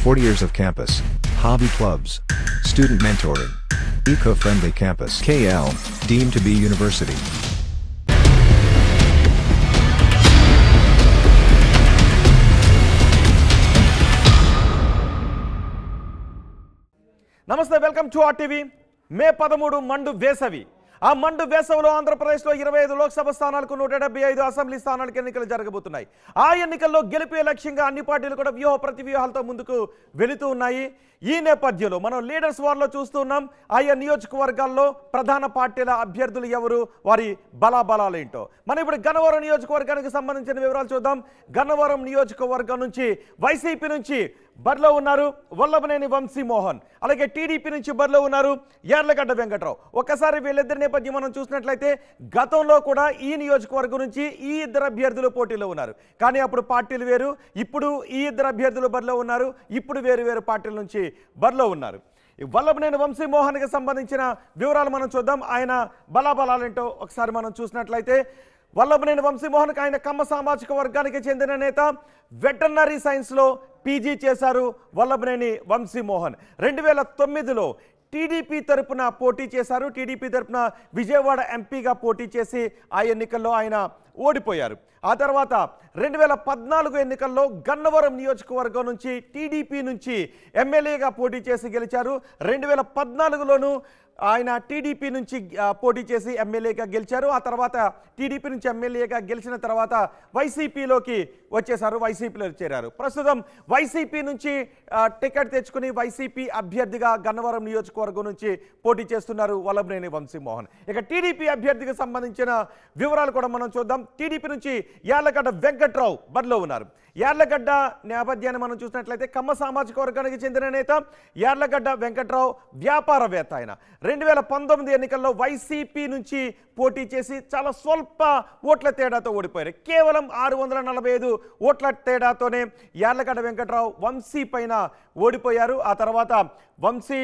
40 years of campus, hobby clubs, student mentoring, eco-friendly campus. KL, deemed to be university. నమస్తే, welcome to RTV. మే 13 మండు వేసవి. ఆ మండు వేసవిలో ఆంధ్రప్రదేశ్లో 25 లోక్సభ స్థానాలకు 175 అసెంబ్లీ స్థానాలకు ఎన్నికలు జరగబోతున్నాయి. ఆ ఎన్నికల్లో గెలిపే లక్ష్యంగా అన్ని పార్టీలు కూడా వ్యూహ ప్రతివ్యూహాలతో ముందుకు వెళుతూ ఉన్నాయి. ఈ నేపథ్యంలో మనం లీడర్స్ వార్లో చూస్తున్నాం. ఆయా నియోజకవర్గాల్లో ప్రధాన పార్టీల అభ్యర్థులు ఎవరు, వారి బలాబలాలు ఏంటో మనం ఇప్పుడు గన్నవరం నియోజకవర్గానికి సంబంధించిన వివరాలు చూద్దాం. గన్నవరం నియోజకవర్గం నుంచి వైసీపీ నుంచి బరిలో ఉన్నారు వల్లభనేని వంశీమోహన్, అలాగే టీడీపీ నుంచి బరిలో ఉన్నారు యార్లగడ్డ వెంకట్రావు. ఒక్కసారి వీళ్ళిద్దరి నేపథ్యం మనం చూసినట్లయితే గతంలో కూడా ఈ నియోజకవర్గం నుంచి ఈ ఇద్దరు అభ్యర్థులు పోటీలో ఉన్నారు. కానీ అప్పుడు పార్టీలు వేరు, ఇప్పుడు ఈ ఇద్దరు అభ్యర్థులు బరిలో ఉన్నారు, ఇప్పుడు వేరు వేరు పార్టీల నుంచి బరిలో ఉన్నారు. వల్లభనేని వంశీమోహన్కి సంబంధించిన వివరాలు మనం చూద్దాం. ఆయన బలాబలాలేంటో ఒకసారి మనం చూసినట్లయితే వల్లభనేని వంశీమోహన్కి ఆయన కమ్మ సామాజిక వర్గానికి చెందిన నేత. వెటర్నరీ సైన్స్లో పీజీ చేశారు వల్లభనేని వంశీమోహన్. 2009లో టీడీపీ తరపున పోటీ చేశారు. టీడీపీ తరపున విజయవాడ ఎంపీగా పోటీ చేసి ఆ ఎన్నికల్లో ఆయన ఓడిపోయారు. ఆ తర్వాత 2014 ఎన్నికల్లో గన్నవరం నియోజకవర్గం నుంచి టీడీపీ నుంచి ఎమ్మెల్యేగా పోటీ చేసి గెలిచారు. 2014లోనూ ఆయన టీడీపీ నుంచి పోటీ చేసి ఎమ్మెల్యేగా గెలిచారు. ఆ తర్వాత టీడీపీ నుంచి ఎమ్మెల్యేగా గెలిచిన తర్వాత వైసీపీలోకి వచ్చేసారు, వైసీపీలో చేరారు. ప్రస్తుతం వైసీపీ నుంచి టికెట్ తెచ్చుకుని వైసీపీ అభ్యర్థిగా గన్నవరం నియోజకవర్గం నుంచి పోటీ చేస్తున్నారు వల్లభనేని వంశీమోహన్. ఇక టీడీపీ అభ్యర్థికి సంబంధించిన వివరాలు కూడా మనం చూద్దాం. టీడీపీ నుంచి యార్లగడ్డ వెంకట్రావు బరిలో ఉన్నారు. యార్లగడ్డ నేపథ్యాన్ని మనం చూసినట్లయితే కమ్మ సామాజిక వర్గానికి చెందిన నేత యార్లగడ్డ వెంకట్రావు వ్యాపారవేత్త. ఆయన 2019 ఎన్నికల్లో వైసీపీ నుంచి పోటీ చేసి చాలా స్వల్ప ఓట్ల తేడాతో ఓడిపోయారు. కేవలం 645 ఓట్ల తేడాతోనే యార్లగడ్డ వెంకట్రావు వంశీ పైన ఓడిపోయారు. ఆ తర్వాత వంశీ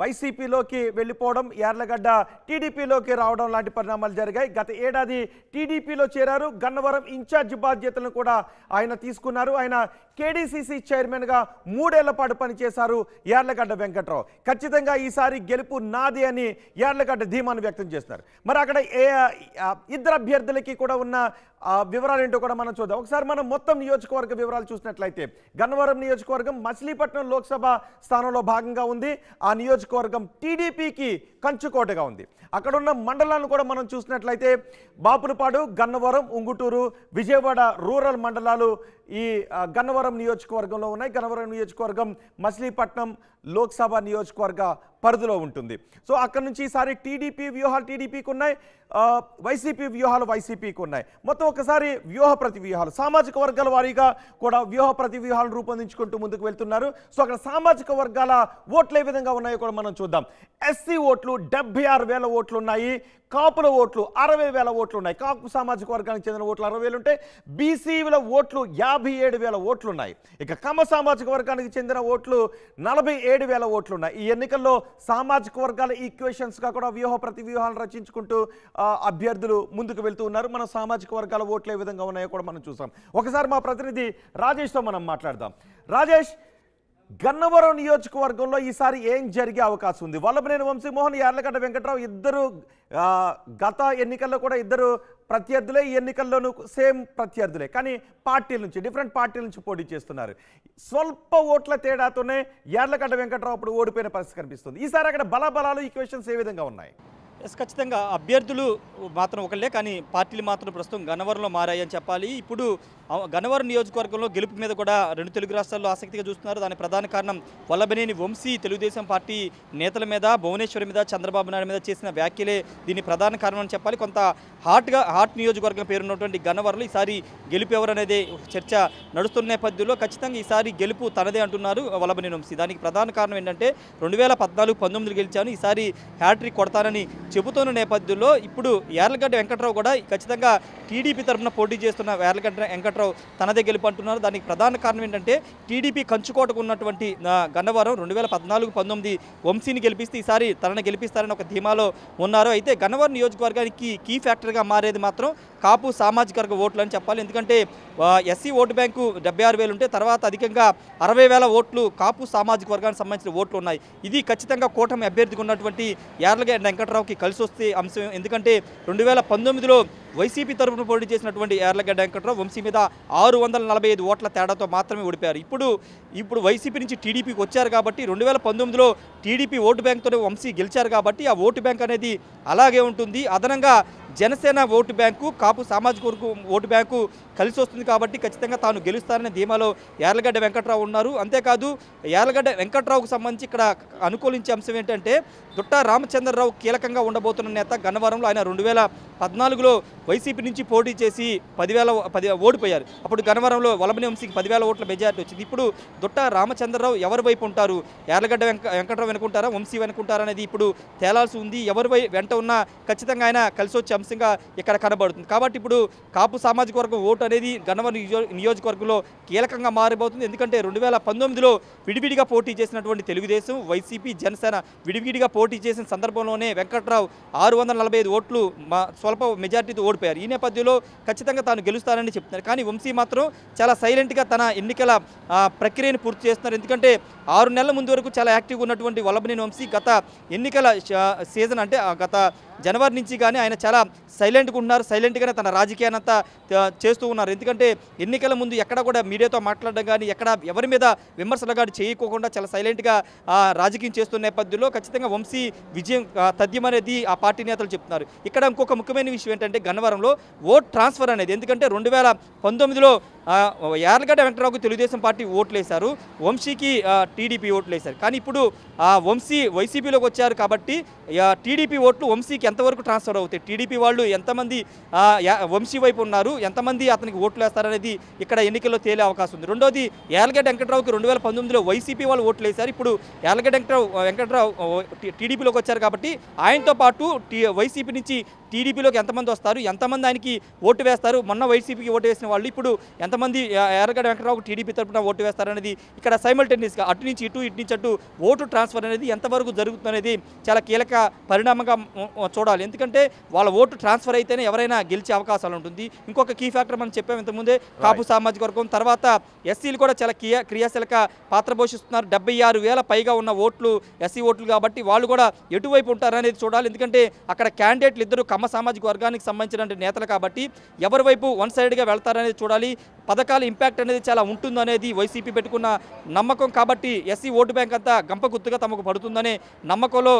వైసీపీలోకి వెళ్ళిపోవడం, యార్లగడ్డ టీడీపీలోకి రావడం లాంటి పరిణామాలు జరిగాయి. గత ఏడాది టీడీపీలో చేరారు. గన్నవరం ఇన్ఛార్జ్ బాధ్యతలను కూడా ఆయన తీసుకున్నారు. ఆయన కేడీసీసీ చైర్మన్గా 3 ఏళ్ల పాటు పనిచేశారు యార్లగడ్డ వెంకట్రావు. ఖచ్చితంగా ఈసారి గెలుపు నాది అని యార్లగడ్డ ధీమాను వ్యక్తం చేస్తున్నారు. మరి అక్కడ ఇద్దరు అభ్యర్థులకి కూడా ఉన్న వివరాలు ఏంటో కూడా మనం చూద్దాం. ఒకసారి మనం మొత్తం నియోజకవర్గ వివరాలు చూసినట్లయితే గన్నవరం నియోజకవర్గం మచిలీపట్నం లోక్సభ స్థానంలో భాగంగా ఉంది. ఆ నియోజకవర్గం టీడీపీకి కంచుకోటగా ఉంది. అక్కడున్న మండలాలను కూడా మనం చూసినట్లయితే బాపులపాడు, గన్నవరం, ఉంగుటూరు, విజయవాడ రూరల్ మండలాలు ఈ గన్నవరం నియోజకవర్గంలో ఉన్నాయి. గన్నవరం నియోజకవర్గం మచిలీపట్నం లోక్సభ నియోజకవర్గ పరిధిలో ఉంటుంది. సో అక్కడ నుంచి ఈసారి టీడీపీ వ్యూహాలు టీడీపీకి ఉన్నాయి, వైసీపీ వ్యూహాలు వైసీపీకి ఉన్నాయి. మొత్తం ఒకసారి వ్యూహ ప్రతివ్యూహాలు సామాజిక వర్గాల వారీగా కూడా వ్యూహ ప్రతివ్యూహాలను రూపొందించుకుంటూ ముందుకు వెళ్తున్నారు. సో అక్కడ సామాజిక వర్గాల ఓట్లు ఏ విధంగా ఉన్నాయో కూడా మనం చూద్దాం. ఎస్సీ ఓట్లు 76,000 ఓట్లు ఉన్నాయి. కాపుల ఓట్లు 60,000 ఓట్లు ఉన్నాయి. కాపు సామాజిక వర్గానికి చెందిన ఓట్లు 60,000 ఉంటాయి. బీసీల ఓట్లు 57,000 ఓట్లు ఉన్నాయి. ఇక కమ్మ సామాజిక వర్గానికి చెందిన ఓట్లు 47,000 ఓట్లు ఉన్నాయి. ఈ ఎన్నికల్లో సామాజిక వర్గాల ఈక్వేషన్స్గా కూడా వ్యూహ ప్రతివ్యూహాలను రచించుకుంటూ అభ్యర్థులు ముందుకు వెళ్తూ ఉన్నారు. మన సామాజిక వర్గాల ఓట్లు ఏ విధంగా ఉన్నాయో కూడా మనం చూసాం. ఒకసారి మా ప్రతినిధి రాజేష్తో మనం మాట్లాడదాం. రాజేష్, గన్నవరం నియోజకవర్గంలో ఈసారి ఏం జరిగే అవకాశం ఉంది? వల్లభనేని వంశీమోహన్, యార్లగడ్డ వెంకట్రావు ఇద్దరు గత ఎన్నికల్లో కూడా ఇద్దరు ప్రత్యర్థులే, ఈ ఎన్నికల్లోనూ సేమ్ ప్రత్యర్థులే, కానీ పార్టీల నుంచి డిఫరెంట్ పార్టీల నుంచి పోటీ చేస్తున్నారు. స్వల్ప ఓట్ల తేడాతోనే యార్లగడ్డ వెంకట్రావు అప్పుడు ఓడిపోయిన పరిస్థితి కనిపిస్తుంది. ఈసారి అక్కడ బలాబలాలు ఈక్వేషన్స్ ఏ విధంగా ఉన్నాయి? ఖచ్చితంగా అభ్యర్థులు మాత్రం ఒకళ్ళే, కానీ పార్టీలు మాత్రం ప్రస్తుతం గన్నవరంలో మారాయని చెప్పాలి. ఇప్పుడు గన్నవరం నియోజకవర్గంలో గెలుపు మీద కూడా 2 తెలుగు రాష్ట్రాల్లో ఆసక్తిగా చూస్తున్నారు. దానికి ప్రధాన కారణం వల్లభనేని వంశీ తెలుగుదేశం పార్టీ నేతల మీద, భువనేశ్వరి మీద, చంద్రబాబు నాయుడు మీద చేసిన వ్యాఖ్యలే దీని ప్రధాన కారణం అని చెప్పాలి. కొంత హాట్ నియోజకవర్గం పేరున్నటువంటి గన్నవరంలో ఈసారి గెలుపు ఎవరనేది చర్చ నడుస్తున్న నేపథ్యంలో ఖచ్చితంగా ఈసారి గెలుపు తనదే అంటున్నారు వల్లభనేని వంశీ. దానికి ప్రధాన కారణం ఏంటంటే 2014-19 గెలిచాను, ఈసారి హ్యాట్రిక్ కొడతానని చెబుతున్న నేపథ్యంలో ఇప్పుడు యార్లగడ్డ వెంకట్రావు కూడా ఖచ్చితంగా టీడీపీ తరఫున పోటీ చేస్తున్న యార్లగడ్డ వెంకట్రావు తనదే గెలుపంటున్నారు. దానికి ప్రధాన కారణం ఏంటంటే టీడీపీ కంచుకోటకు ఉన్నటువంటి గన్నవరం 2014-19 వంశీని గెలిపిస్తే ఈసారి తనని గెలిపిస్తారని ఒక ధీమాలో ఉన్నారు. అయితే గన్నవరం నియోజకవర్గానికి కీ ఫ్యాక్టర్గా మారేది మాత్రం కాపు సామాజిక వర్గ ఓట్లు అని చెప్పాలి. ఎందుకంటే ఎస్సీ ఓటు బ్యాంకు 76,000 ఉంటే తర్వాత అధికంగా 60,000 ఓట్లు కాపు సామాజిక వర్గానికి సంబంధించిన ఓట్లు ఉన్నాయి. ఇది ఖచ్చితంగా కూటమి అభ్యర్థిగా ఉన్నటువంటి యార్లగడ్డ వెంకట్రావుకి కలిసి వస్తే అంశం. ఎందుకంటే 2019లో వైసీపీ తరఫున పోటీ చేసినటువంటి యార్లగడ్డ వెంకట్రావు వంశీ మీద 645 ఓట్ల తేడాతో మాత్రమే ఓడిపోయారు. ఇప్పుడు వైసీపీ నుంచి టీడీపీకి వచ్చారు కాబట్టి 2019లో టీడీపీ ఓటు బ్యాంకుతో వంశీ గెలిచారు కాబట్టి ఆ ఓటు బ్యాంక్ అనేది అలాగే ఉంటుంది. అదనంగా జనసేన ఓటు బ్యాంకు కాపు సామాజిక వర్గం ఓటు బ్యాంకు కలిసి వస్తుంది కాబట్టి ఖచ్చితంగా తాను గెలుస్తారనే ధీమాలో యార్లగడ్డ వెంకట్రావు ఉన్నారు. అంతేకాదు యార్లగడ్డ వెంకట్రావుకు సంబంధించి ఇక్కడ అనుకూలించే అంశం ఏంటంటే దుట్టా రామచంద్రరావు కీలకంగా ఉండబోతున్న నేత గన్నవరంలో ఆయన 2014లో వైసీపీ నుంచి పోటీ చేసి 10,000 ఓడిపోయారు. అప్పుడు గన్నవరంలో వల్లభనేని వంశీకి 10,000 ఓట్ల మెజారిటీ వచ్చింది. ఇప్పుడు దుట్టా రామచంద్రరావు ఎవరి వైపు ఉంటారు, యార్లగడ్డ వెంకట్రావు వెనుకుంటారా వంశీ వెనుకుంటారా అనేది ఇప్పుడు తేలాల్సి ఉంది. ఎవరి వెంట ఉన్నా ఖచ్చితంగా ఆయన కలిసి వచ్చే అంశంగా ఇక్కడ కనబడుతుంది. కాబట్టి ఇప్పుడు కాపు సామాజిక వర్గం ఓటు అనేది గన్నవరం నియోజకవర్గంలో కీలకంగా మారిపోతుంది. ఎందుకంటే 2019లో విడివిడిగా పోటీ చేసినటువంటి తెలుగుదేశం వైసీపీ జనసేన విడివిడిగా పోటీ చేసిన సందర్భంలోనే వెంకట్రావు 645 ఓట్లు స్వల్ప మెజార్టీతో ఓడిపోయారు. ఈ నేపథ్యంలో ఖచ్చితంగా తాను గెలుస్తానని చెప్తున్నారు. కానీ వంశీ మాత్రం చాలా సైలెంట్గా తన ఎన్నికల ప్రక్రియను పూర్తి చేస్తున్నారు. ఎందుకంటే 6 నెలల ముందు వరకు చాలా యాక్టివ్గా ఉన్నటువంటి వల్లభనేని వంశీ గత ఎన్నికల సీజన్ అంటే గత జనవరి నుంచి కానీ ఆయన చాలా సైలెంట్గా ఉన్నారు. సైలెంట్గానే తన రాజకీయాన్ని అంతా చేస్తూ ఉన్నారు. ఎందుకంటే ఎన్నికల ముందు ఎక్కడ కూడా మీడియాతో మాట్లాడడం కానీ ఎక్కడ ఎవరి మీద విమర్శలు కానీ చేయకోకుండా చాలా సైలెంట్గా రాజకీయం చేస్తున్న నేపథ్యంలో ఖచ్చితంగా వంశీ విజయం తథ్యం అనేది ఆ పార్టీ నేతలు చెప్తున్నారు. ఇక్కడ ఇంకొక ముఖ్యమైన విషయం ఏంటంటే గన్నవరంలో ఓట్ ట్రాన్స్ఫర్ అనేది. ఎందుకంటే 2019లో యార్లగడ్డ వెంకట్రావుకు తెలుగుదేశం పార్టీ ఓట్లు వేశారు, వంశీకి టీడీపీ ఓట్లు వేశారు. కానీ ఇప్పుడు వంశీ వైసీపీలోకి వచ్చారు కాబట్టి టీడీపీ ఓట్లు వంశీకి ఎంతవరకు ట్రాన్స్ఫర్ అవుతాయి, టీడీపీ వాళ్ళు ఎంతమంది వంశీ వైపు ఉన్నారు, ఎంతమంది అతనికి ఓట్లు వేస్తారనేది ఇక్కడ ఎన్నికల్లో తేలే అవకాశం ఉంది. రెండోది యార్లగడ్డ వెంకట్రావుకి 2019లో వైసీపీ వాళ్ళు ఓట్లు వేశారు. ఇప్పుడు యార్లగడ్డ వెంకట్రావు టీడీపీలోకి వచ్చారు కాబట్టి ఆయనతో పాటు వైసీపీ నుంచి టీడీపీలోకి ఎంతమంది వస్తారు, ఎంతమంది ఆయనకి ఓటు వేస్తారు, మొన్న వైసీపీకి ఓటు వేసిన వాళ్ళు ఇప్పుడు ఎంతమంది యార్లగడ్డ వెంకట్రావుకు టీడీపీ తరపున ఓటు వేస్తారనేది ఇక్కడ సైమల్టేనియస్గా అటు నుంచి ఇటు నుంచి అటు ఓటు ట్రాన్స్ఫర్ అనేది ఎంతవరకు జరుగుతుందనేది చాలా కీలక పరిణామంగా చూడాలి. ఎందుకంటే వాళ్ళ ఓటు ట్రాన్స్ఫర్ అయితేనే ఎవరైనా గెలిచే అవకాశాలు ఉంటుంది. ఇంకొక కీ ఫ్యాక్టర్ మనం చెప్పాము ఇంతకుముందే కాపు సామాజిక వర్గం. తర్వాత ఎస్సీలు కూడా చాలా క్రియాశీలక పాత్ర పోషిస్తున్నారు. 76,000 పైగా ఉన్న ఓట్లు ఎస్సీ ఓట్లు కాబట్టి వాళ్ళు కూడా ఎటువైపు ఉంటారనేది చూడాలి. ఎందుకంటే అక్కడ క్యాండిడేట్లు ఇద్దరు కమ్మ సామాజిక వర్గానికి సంబంధించిన నేతలు కాబట్టి ఎవరి వైపు వన్ సైడ్గా వెళ్తారనేది చూడాలి. పథకాల ఇంపాక్ట్ అనేది చాలా ఉంటుందనేది వైసీపీ పెట్టుకున్న నమ్మకం కాబట్టి ఎస్సీ ఓటు బ్యాంక్ అంతా గంప గుర్తుగా తమకు పడుతుందనే నమ్మకంలో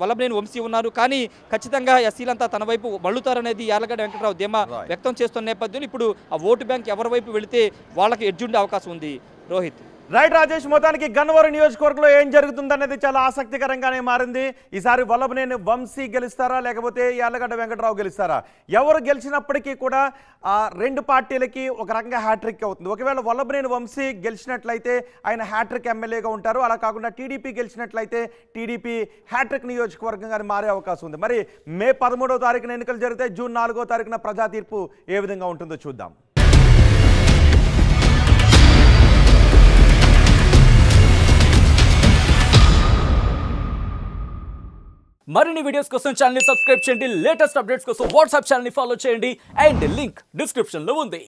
వల్లభనేని వంశీ ఉన్నారు. కానీ ఖచ్చితంగా ఎస్సీలంతా తన వైపు మళ్ళుతారనేది యార్లగడ్డ వెంకట్రావు ధీమా వ్యక్తం చేస్తున్న నేపథ్యంలో ఇప్పుడు ఆ ఓటు బ్యాంక్ ఎవరి వైపు వెళితే వాళ్ళకి ఎడ్జుండే అవకాశం ఉంది. రోహిత్. రైట్ రాజేష్, మొత్తానికి గన్నవరం నియోజకవర్గంలో ఏం జరుగుతుందనేది చాలా ఆసక్తికరంగానే మారింది. ఈసారి వల్లభనేని వంశీ గెలుస్తారా లేకపోతే యార్లగడ్డ వెంకట్రావు గెలుస్తారా? ఎవరు గెలిచినప్పటికీ కూడా రెండు పార్టీలకి ఒక రకంగా హ్యాట్రిక్ అవుతుంది. ఒకవేళ వల్లభనేని వంశీ గెలిచినట్లయితే ఆయన హ్యాట్రిక్ ఎమ్మెల్యేగా ఉంటారు. అలా కాకుండా టీడీపీ గెలిచినట్లయితే టీడీపీ హ్యాట్రిక్ నియోజకవర్గంగా మారే అవకాశం ఉంది. మరి మే 13వ తారీఖున ఎన్నికలు జరిగితే జూన్ 4వ తారీఖున ప్రజా తీర్పు ఏ విధంగా ఉంటుందో చూద్దాం. మరిన్ని వీడియోస్ కోసం ఛానల్ ని సబ్స్క్రైబ్ చేయండి. లేటెస్ట్ అప్డేట్స్ కోసం వాట్సాప్ ఛానల్ ని ఫాలో చేయండి. అండ్ లింక్ డిస్క్రిప్షన్ లో ఉంది.